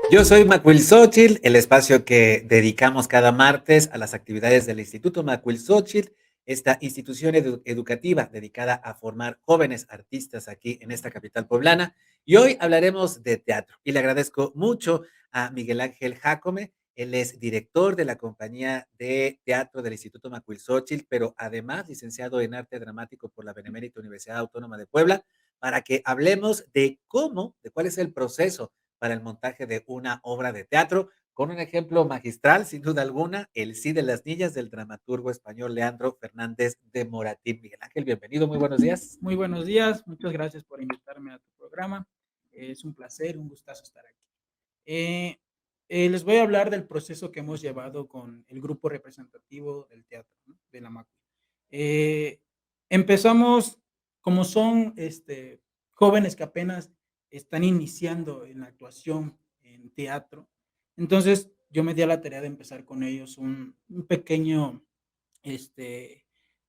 Yo soy Macuilxóchitl, el espacio que dedicamos cada martes a las actividades del Instituto Macuilxóchitl, esta institución educativa dedicada a formar jóvenes artistas aquí en esta capital poblana. Y hoy hablaremos de teatro. Y le agradezco mucho a Miguel Ángel Jácome. Él es director de la compañía de teatro del Instituto Macuilxóchitl, pero además licenciado en arte dramático por la Benemérita Universidad Autónoma de Puebla, para que hablemos de cuál es el proceso para el montaje de una obra de teatro, con un ejemplo magistral, sin duda alguna, El sí de las niñas del dramaturgo español Leandro Fernández de Moratín. Miguel Ángel, bienvenido, muy buenos días. Muy buenos días, muchas gracias por invitarme a tu programa. Es un placer, un gustazo estar aquí. Eh, Les voy a hablar del proceso que hemos llevado con el grupo representativo del teatro, ¿no? De la MACU. Eh, Empezamos, como son jóvenes que apenas están iniciando en la actuación en teatro, entonces yo me di a la tarea de empezar con ellos un pequeño este,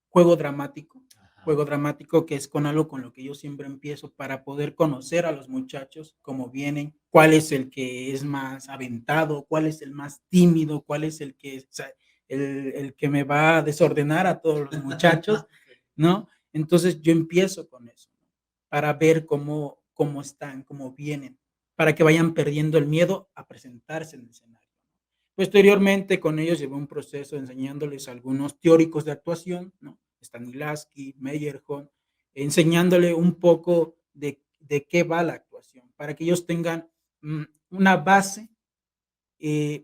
juego dramático, Ajá. juego dramático que es con algo con lo que yo siempre empiezo para poder conocer a los muchachos, cómo vienen, cuál es el que es más aventado, cuál es el más tímido, cuál es el que, o sea, el que me va a desordenar a todos los muchachos, ¿no? Entonces yo empiezo con eso, ¿no? Para ver cómo están, cómo vienen, para que vayan perdiendo el miedo a presentarse en el escenario. Posteriormente, con ellos llevé un proceso enseñándoles algunos teóricos de actuación, ¿no? Stanislavski, Meyerhold, enseñándole un poco de qué va la actuación, para que ellos tengan una base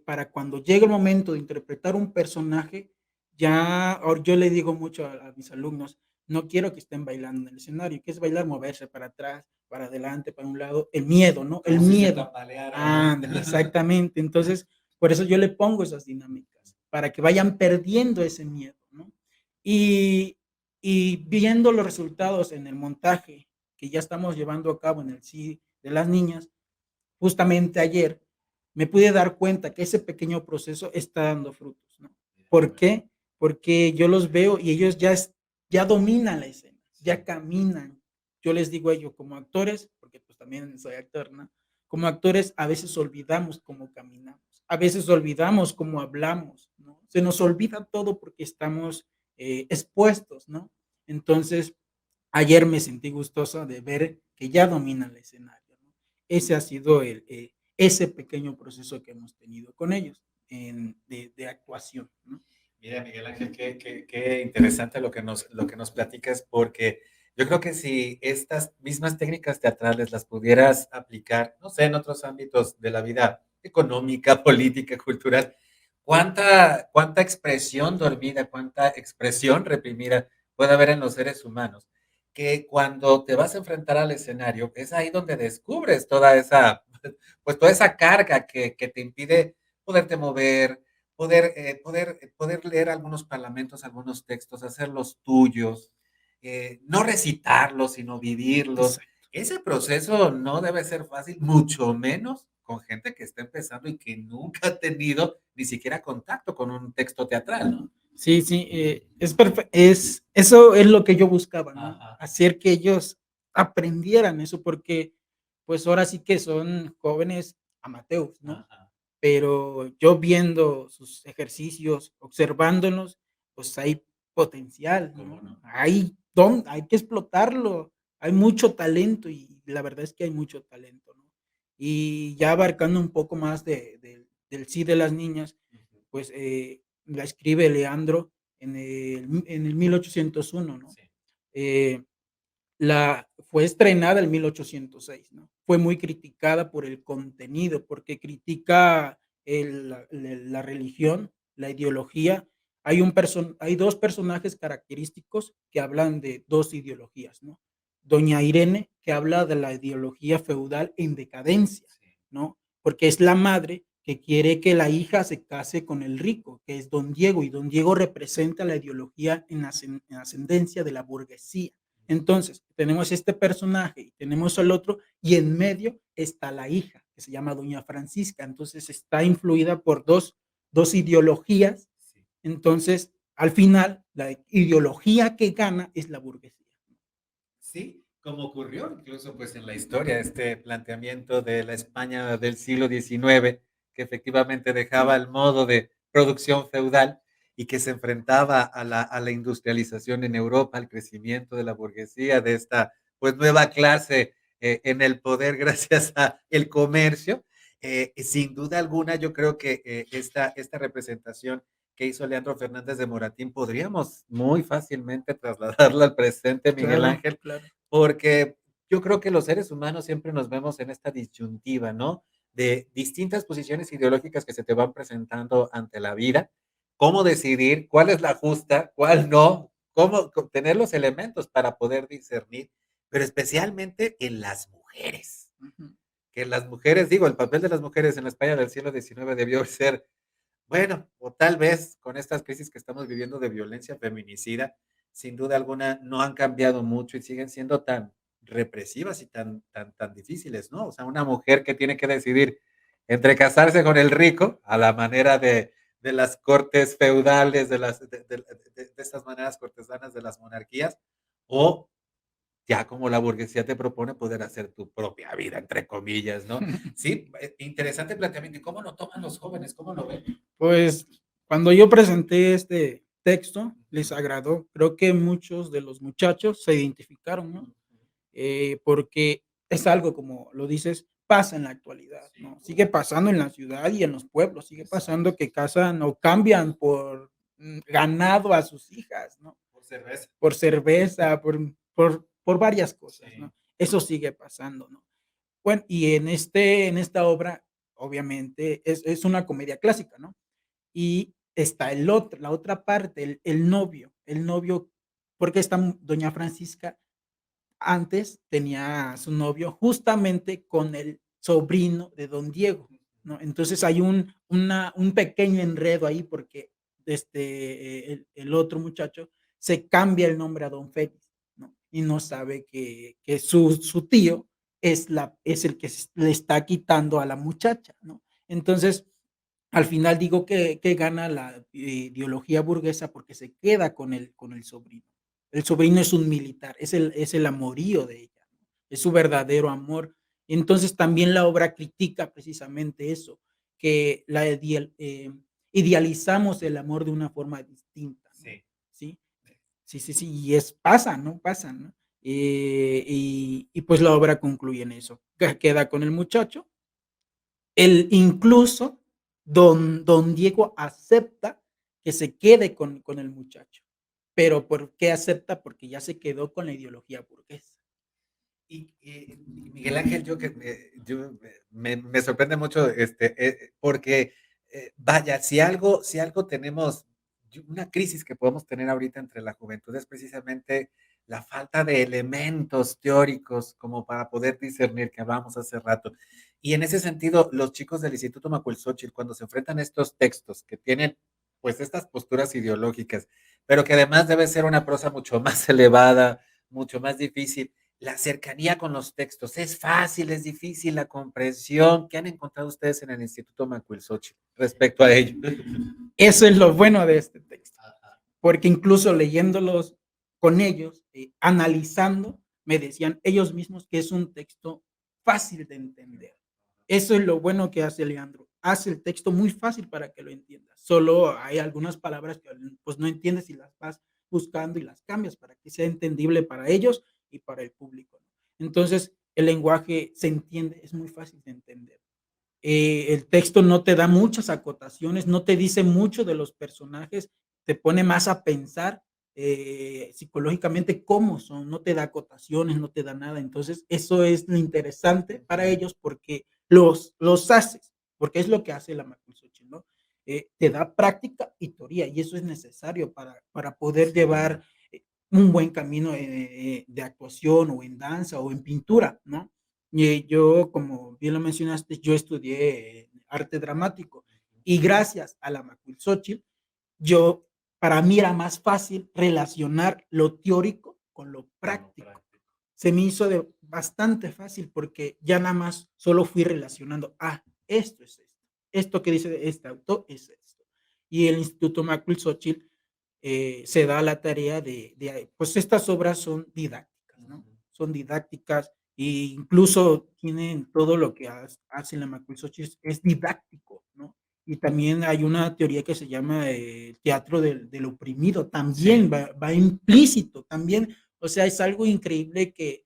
para cuando llegue el momento de interpretar un personaje, yo le digo mucho a mis alumnos, no quiero que estén bailando en el escenario, que es bailar, moverse para atrás, para adelante, para un lado, el miedo, ¿no? El Como si se miedo. tambalearan, ¿no? Ándale, exactamente. Entonces, por eso yo le pongo esas dinámicas, para que vayan perdiendo ese miedo, ¿no? Y, y viendo los resultados en el montaje que ya estamos llevando a cabo en el sí de las niñas, justamente ayer me pude dar cuenta que ese pequeño proceso está dando frutos, ¿no? Mira, qué ¿Por bueno. qué? Porque yo los veo y ellos ya dominan la escena, ya Sí. caminan. Yo les digo a ellos como actores, porque pues también soy actor, ¿no? Como actores a veces olvidamos cómo caminamos, a veces olvidamos cómo hablamos, ¿no? Se nos olvida todo porque estamos expuestos, ¿no? Entonces, ayer me sentí gustoso de ver que ya dominan el escenario, ¿no? Ese ha sido ese pequeño proceso que hemos tenido con ellos de actuación, ¿no? Mira, Miguel Ángel, qué interesante lo que nos platicas, porque yo creo que si estas mismas técnicas teatrales las pudieras aplicar, no sé, en otros ámbitos de la vida económica, política, cultural, cuánta expresión dormida, cuánta expresión reprimida puede haber en los seres humanos, que cuando te vas a enfrentar al escenario, es ahí donde descubres toda esa, pues toda esa carga que te impide poderte mover, poder leer algunos parlamentos, algunos textos, hacerlos tuyos, no recitarlos, sino vivirlos. Exacto. Ese proceso no debe ser fácil, mucho menos con gente que está empezando y que nunca ha tenido ni siquiera contacto con un texto teatral, ¿no? Sí, sí, eso es lo que yo buscaba, ¿no? Ajá, Hacer que ellos aprendieran eso, porque pues ahora sí que son jóvenes amateurs, ¿no? ajá, Pero yo viendo sus ejercicios, observándolos, pues hay potencial, ¿cómo ¿no? no? Hay que explotarlo. Hay mucho talento y la verdad es que hay mucho talento, ¿no? Y ya abarcando un poco más del sí de las niñas, Ujú, pues la escribe Leandro en el 1801, ¿no? sí, Eh, Fue estrenada en 1806, ¿no? Fue muy criticada por el contenido, porque critica la religión, la ideología. Hay dos personajes característicos que hablan de dos ideologías, ¿no? Doña Irene, que habla de la ideología feudal en decadencia, sí, ¿no? Porque es la madre que quiere que la hija se case con el rico, que es don Diego, y don Diego representa la ideología en ascendencia de la burguesía. Entonces, tenemos este personaje y tenemos al otro, y en medio está la hija, que se llama Doña Francisca. Entonces, está influida por dos ideologías. sí. Entonces, al final, la ideología que gana es la burguesía. Sí, Como ocurrió incluso pues en la historia, este planteamiento de la España del siglo XIX, que efectivamente dejaba el modo de producción feudal y que se enfrentaba a la industrialización en Europa, al crecimiento de la burguesía, de esta pues nueva clase en el poder gracias a el comercio. Sin duda alguna, yo creo que esta representación que hizo Leandro Fernández de Moratín podríamos muy fácilmente trasladarla al presente, Miguel Claro, Ángel, claro. porque yo creo que los seres humanos siempre nos vemos en esta disyuntiva, ¿no? De distintas posiciones ideológicas que se te van presentando ante la vida, cómo decidir cuál es la justa, cuál no, cómo tener los elementos para poder discernir, pero especialmente en las mujeres. Ujú. Que las mujeres, digo, el papel de las mujeres en la España del siglo XIX debió ser bueno, o tal vez con estas crisis que estamos viviendo de violencia feminicida, sin duda alguna no han cambiado mucho y siguen siendo tan represivas y tan difíciles, ¿no? O sea, una mujer que tiene que decidir entre casarse con el rico a la manera de las cortes feudales, de estas maneras cortesanas de las monarquías, o ya como la burguesía te propone poder hacer tu propia vida, entre comillas, ¿no? Sí, interesante planteamiento. ¿Y cómo lo toman los jóvenes? ¿Cómo lo ven? Pues, cuando yo presenté este texto, les Ujú. agradó. Creo que muchos de los muchachos se identificaron, ¿no? Porque es algo, como lo dices, pasa en la actualidad, Sin ¿no? Sigue duda. pasando en la ciudad y en los pueblos, sigue Exacto. pasando que casan o cambian por, ganado a sus hijas, ¿no? Por cerveza. Por cerveza, por varias cosas, Sí. ¿no? Eso sigue pasando, ¿no? Bueno, y en esta obra, obviamente, es una comedia clásica, ¿no? Y está la otra parte, el novio, porque esta doña Francisca antes tenía a su novio justamente con el sobrino de don Diego, ¿no? Entonces hay un pequeño enredo ahí porque el otro muchacho se cambia el nombre a don Félix, ¿no? Y no sabe que su tío es el que le está quitando a la muchacha, ¿no? Entonces, al final digo que gana la ideología burguesa porque se queda con el sobrino. El sobrino es un militar, es el amorío de ella, ¿no? Es su verdadero amor. Entonces, también la obra critica precisamente eso, que idealizamos el amor de una forma distinta, ¿no? Sí. ¿Sí? Sí, sí, sí, y pasa, ¿no? Pasa, ¿no? Y pues la obra concluye en eso. Queda con el muchacho, él incluso, don Diego acepta que se quede con el muchacho. Pero, ¿por qué acepta? Porque ya se quedó con la ideología burguesa. Y Miguel Ángel, me sorprende mucho, porque, vaya, si algo tenemos, una crisis que podemos tener ahorita entre la juventud es precisamente la falta de elementos teóricos como para poder discernir, que hablábamos hace rato. Y en ese sentido, los chicos del Instituto Macuilxóchitl, cuando se enfrentan a estos textos que tienen, pues, estas posturas ideológicas, pero que además debe ser una prosa mucho más elevada, mucho más difícil, la cercanía con los textos, ¿es fácil, es difícil la comprensión? ¿Qué han encontrado ustedes en el Instituto Macuilxóchitl respecto a ello? Eso es lo bueno de este texto, Ajá. porque incluso leyéndolos con ellos, analizando, me decían ellos mismos que es un texto fácil de entender. Eso es lo bueno que hace Leandro. Hace el texto muy fácil para que lo entiendas. Solo hay algunas palabras que pues no entiendes y las vas buscando y las cambias para que sea entendible para ellos y para el público. Entonces, el lenguaje se entiende, es muy fácil de entender. El texto no te da muchas acotaciones, no te dice mucho de los personajes, te pone más a pensar psicológicamente cómo son, no te da acotaciones, no te da nada. Entonces, eso es lo interesante para ellos porque los haces, porque es lo que hace la Macuilxóchitl, ¿no? Te da práctica y teoría, y eso es necesario para poder Sin duda. llevar un buen camino de actuación o en danza o en pintura, ¿no? Y yo, como bien lo mencionaste, yo estudié arte dramático y gracias a la Macuilxóchitl, yo, para mí era más fácil relacionar lo teórico con lo Con lo práctico. práctico. Se me hizo bastante fácil porque ya nada más solo fui relacionando, esto es esto, esto que dice este autor es esto. Y el Instituto Macuilxóchitl se da la tarea pues estas obras son didácticas, ¿no? son didácticas e incluso tienen todo lo que hace la Macuilxochitl es didáctico, ¿no? Y también hay una teoría que se llama teatro del oprimido, Sí. también va implícito, también, o sea, es algo increíble que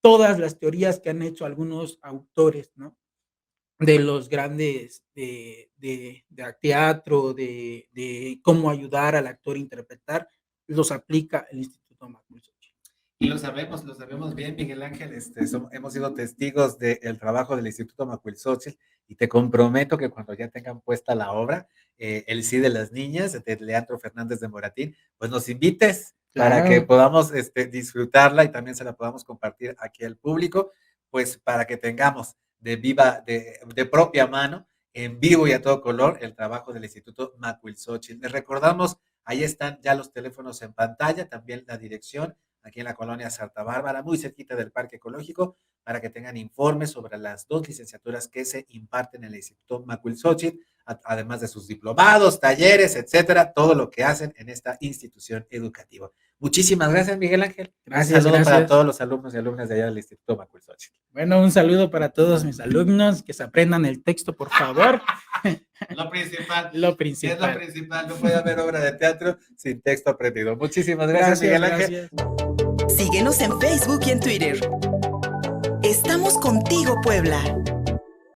todas las teorías que han hecho algunos autores, ¿no? De los grandes de teatro, de cómo ayudar al actor a interpretar, los aplica el Instituto Macuilxochitl. Y lo sabemos bien, Miguel Ángel, hemos sido testigos del trabajo del Instituto Macuilxochitl y te comprometo que cuando ya tengan puesta la obra, El sí de las niñas, de Leandro Fernández de Moratín, pues nos invites para que Claro. podamos disfrutarla y también se la podamos compartir aquí al público, pues para que tengamos de propia mano, en vivo y a todo color, el trabajo del Instituto Macuilxochitl. Les recordamos, ahí están ya los teléfonos en pantalla, también la dirección aquí en la colonia Santa Bárbara, muy cerquita del Parque Ecológico, para que tengan informes sobre las 2 licenciaturas que se imparten en el Instituto Macuilxochitl, además de sus diplomados, talleres, etcétera, todo lo que hacen en esta institución educativa. Muchísimas gracias, Miguel Ángel. Un Gracias, saludo para gracias. todos los alumnos y alumnas de allá del Instituto Macuilxochitl. Bueno, un saludo para todos mis alumnos, que se aprendan el texto, por favor. Lo principal. Lo Es lo principal. principal, no puede haber obra de teatro sin texto aprendido. Muchísimas gracias, Gracias, Miguel Ángel. gracias. Síguenos en Facebook y en Twitter. Estamos contigo, Puebla.